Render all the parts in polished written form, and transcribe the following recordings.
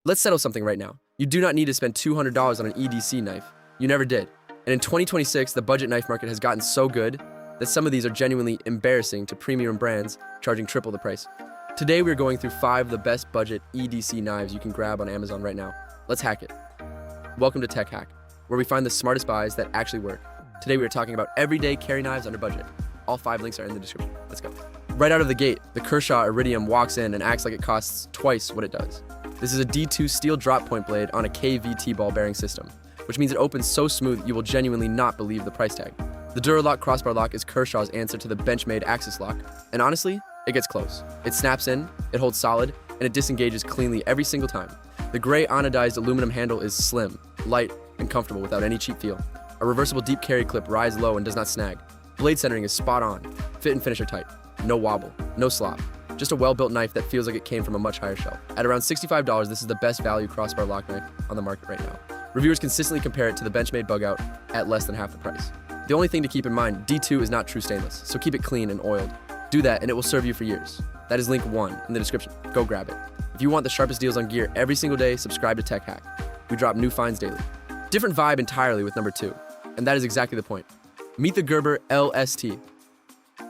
Let's settle something right now. You do not need to spend $200 on an EDC knife. You never did. And in 2026, the budget knife market has gotten so good that some of these are genuinely embarrassing to premium brands charging triple the price. Today, we're going through 5 of the best budget EDC knives you can grab on Amazon right now. Let's hack it. Welcome to Tech Hack, where we find the smartest buys that actually work. Today, we are talking about everyday carry knives under budget. All 5 links are in the description. Let's go. Right out of the gate, the Kershaw Iridium walks in and acts like it costs twice what it does. This is a D2 steel drop point blade on a KVT ball bearing system, which means it opens so smooth you will genuinely not believe the price tag. The Duralock crossbar lock is Kershaw's answer to the Benchmade Axis lock, and honestly, it gets close. It snaps in, it holds solid, and it disengages cleanly every single time. The gray anodized aluminum handle is slim, light, and comfortable without any cheap feel. A reversible deep carry clip rides low and does not snag. Blade centering is spot on. Fit and finish are tight. No wobble, no slop. Just a well-built knife that feels like it came from a much higher shelf. At around $65, this is the best value crossbar lock knife on the market right now. Reviewers consistently compare it to the Benchmade Bugout at less than half the price. The only thing to keep in mind, D2 is not true stainless, so keep it clean and oiled. Do that and it will serve you for years. That is link 1 in the description. Go grab it. If you want the sharpest deals on gear every single day, subscribe to Tech Hack. We drop new finds daily. Different vibe entirely with number 2, and that is exactly the point. Meet the Gerber LST.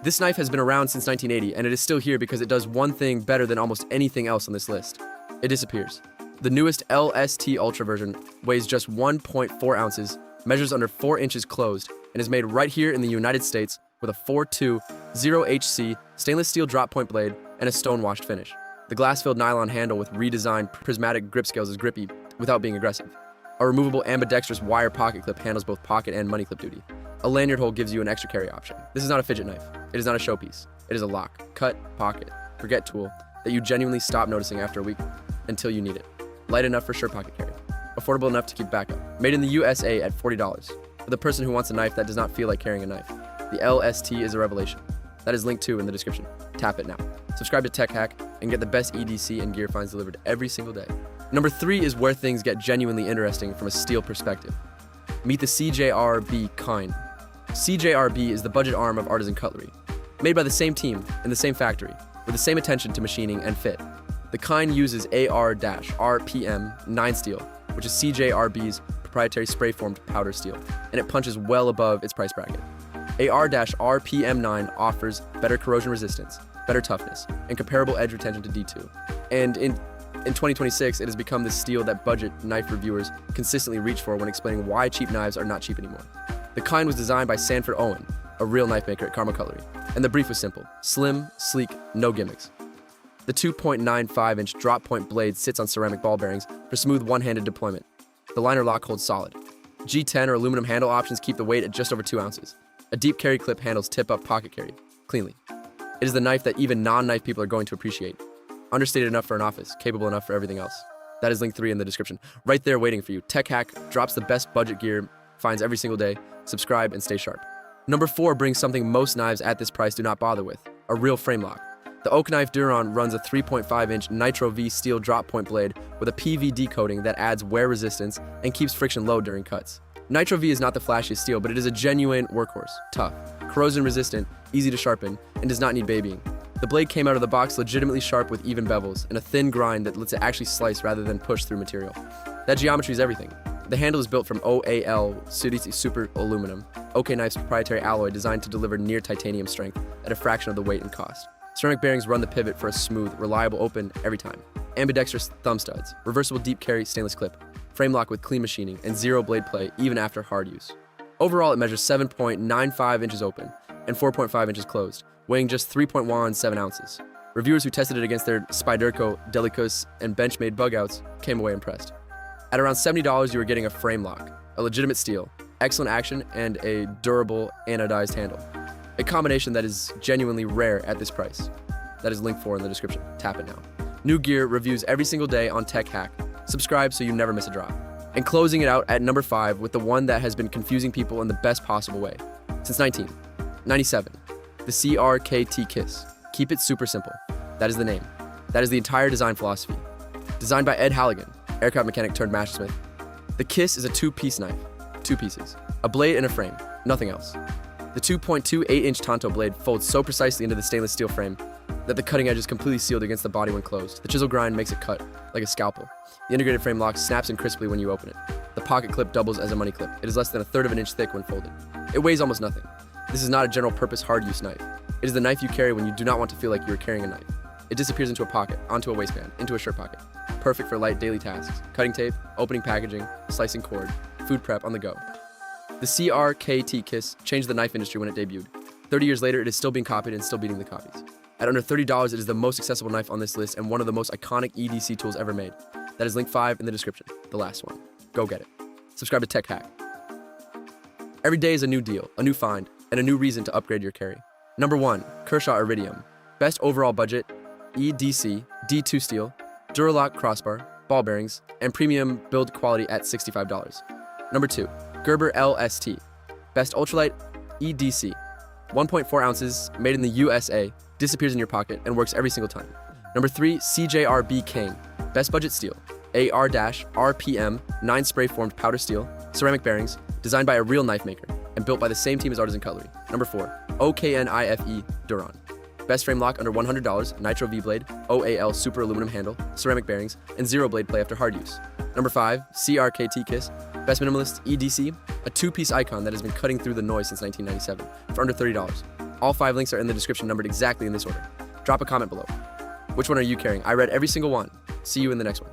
This knife has been around since 1980, and it is still here because it does one thing better than almost anything else on this list. It disappears. The newest LST Ultra version weighs just 1.4 ounces, measures under 4 inches closed, and is made right here in the United States with a 4.2 0HC stainless steel drop point blade and a stone-washed finish. The glass-filled nylon handle with redesigned prismatic grip scales is grippy without being aggressive. A removable ambidextrous wire pocket clip handles both pocket and money clip duty. A lanyard hole gives you an extra carry option. This is not a fidget knife. It is not a showpiece. It is a lock, cut, pocket, forget tool that you genuinely stop noticing after a week until you need it. Light enough for sure pocket carry. Affordable enough to keep backup. Made in the USA at $40. For the person who wants a knife that does not feel like carrying a knife. The LST is a revelation. That is link 2 in the description. Tap it now. Subscribe to Tech Hack and get the best EDC and gear finds delivered every single day. Number 3 is where things get genuinely interesting from a steel perspective. Meet the CJRB Kind. CJRB is the budget arm of Artisan Cutlery. Made by the same team in the same factory, with the same attention to machining and fit. The Kind uses AR-RPM 9 steel, which is CJRB's proprietary spray-formed powder steel, and it punches well above its price bracket. AR-RPM 9 offers better corrosion resistance, better toughness, and comparable edge retention to D2. And in 2026, it has become the steel that budget knife reviewers consistently reach for when explaining why cheap knives are not cheap anymore. The Kind was designed by Sanford Owen, a real knife maker at Carmel Cutlery, and the brief was simple: slim, sleek, no gimmicks. The 2.95-inch drop point blade sits on ceramic ball bearings for smooth one-handed deployment. The liner lock holds solid. G10 or aluminum handle options keep the weight at just over 2 ounces. A deep carry clip handles tip-up pocket carry cleanly. It is the knife that even non-knife people are going to appreciate. Understated enough for an office, capable enough for everything else. That is link 3 in the description. Right there waiting for you. Tech Hack drops the best budget gear finds every single day. Subscribe and stay sharp. Number 4 brings something most knives at this price do not bother with: a real frame lock. The Oak Knife Duron runs a 3.5-inch Nitro V steel drop point blade with a PVD coating that adds wear resistance and keeps friction low during cuts. Nitro V is not the flashiest steel, but it is a genuine workhorse, tough, corrosion resistant, easy to sharpen, and does not need babying. The blade came out of the box legitimately sharp with even bevels and a thin grind that lets it actually slice rather than push through material. That geometry is everything. The handle is built from OAL Super Aluminum, OK Knife's proprietary alloy designed to deliver near titanium strength at a fraction of the weight and cost. Ceramic bearings run the pivot for a smooth, reliable open every time. Ambidextrous thumb studs, reversible deep carry stainless clip, frame lock with clean machining, and zero blade play even after hard use. Overall, it measures 7.95 inches open and 4.5 inches closed, weighing just 3.17 ounces. Reviewers who tested it against their Spyderco, Delicus, and Benchmade Bugouts came away impressed. At around $70, you are getting a frame lock, a legitimate steel, excellent action, and a durable anodized handle. A combination that is genuinely rare at this price. That is link 4 in the description. Tap it now. New gear reviews every single day on Tech Hack. Subscribe so you never miss a drop. And closing it out at number 5 with the one that has been confusing people in the best possible way. Since 1997, the CRKT Kiss. Keep it super simple. That is the name. That is the entire design philosophy. Designed by Ed Halligan, aircraft mechanic turned mastersmith. The Kiss is a 2-piece knife. 2 pieces. A blade and a frame. Nothing else. The 2.28-inch Tonto blade folds so precisely into the stainless steel frame that the cutting edge is completely sealed against the body when closed. The chisel grind makes it cut, like a scalpel. The integrated frame lock snaps in crisply when you open it. The pocket clip doubles as a money clip. It is less than 1/3 of an inch thick when folded. It weighs almost nothing. This is not a general purpose hard use knife. It is the knife you carry when you do not want to feel like you are carrying a knife. It disappears into a pocket, onto a waistband, into a shirt pocket. Perfect for light daily tasks, cutting tape, opening packaging, slicing cord, food prep on the go. The CRKT KISS changed the knife industry when it debuted. 30 years later, it is still being copied and still beating the copies. At under $30, it is the most accessible knife on this list and one of the most iconic EDC tools ever made. That is link 5 in the description, the last one. Go get it. Subscribe to Tech Hack. Every day is a new deal, a new find, and a new reason to upgrade your carry. Number 1, Kershaw Iridium. Best overall budget, EDC, D2 steel, Duralock crossbar, ball bearings, and premium build quality at $65. Number 2, Gerber LST. Best ultralight, EDC. 1.4 ounces, made in the USA, disappears in your pocket, and works every single time. Number 3, CJRB King. Best budget steel, AR-RPM 9 spray formed powder steel, ceramic bearings, designed by a real knife maker, and built by the same team as Artisan Cutlery. Number 4, OKNIFE Duron. Best frame lock under $100, Nitro V-blade, OAL super aluminum handle, ceramic bearings, and zero blade play after hard use. Number 5, CRKT KISS. Best minimalist, EDC, a 2-piece icon that has been cutting through the noise since 1997, for under $30. All 5 links are in the description, numbered exactly in this order. Drop a comment below. Which one are you carrying? I read every single one. See you in the next one.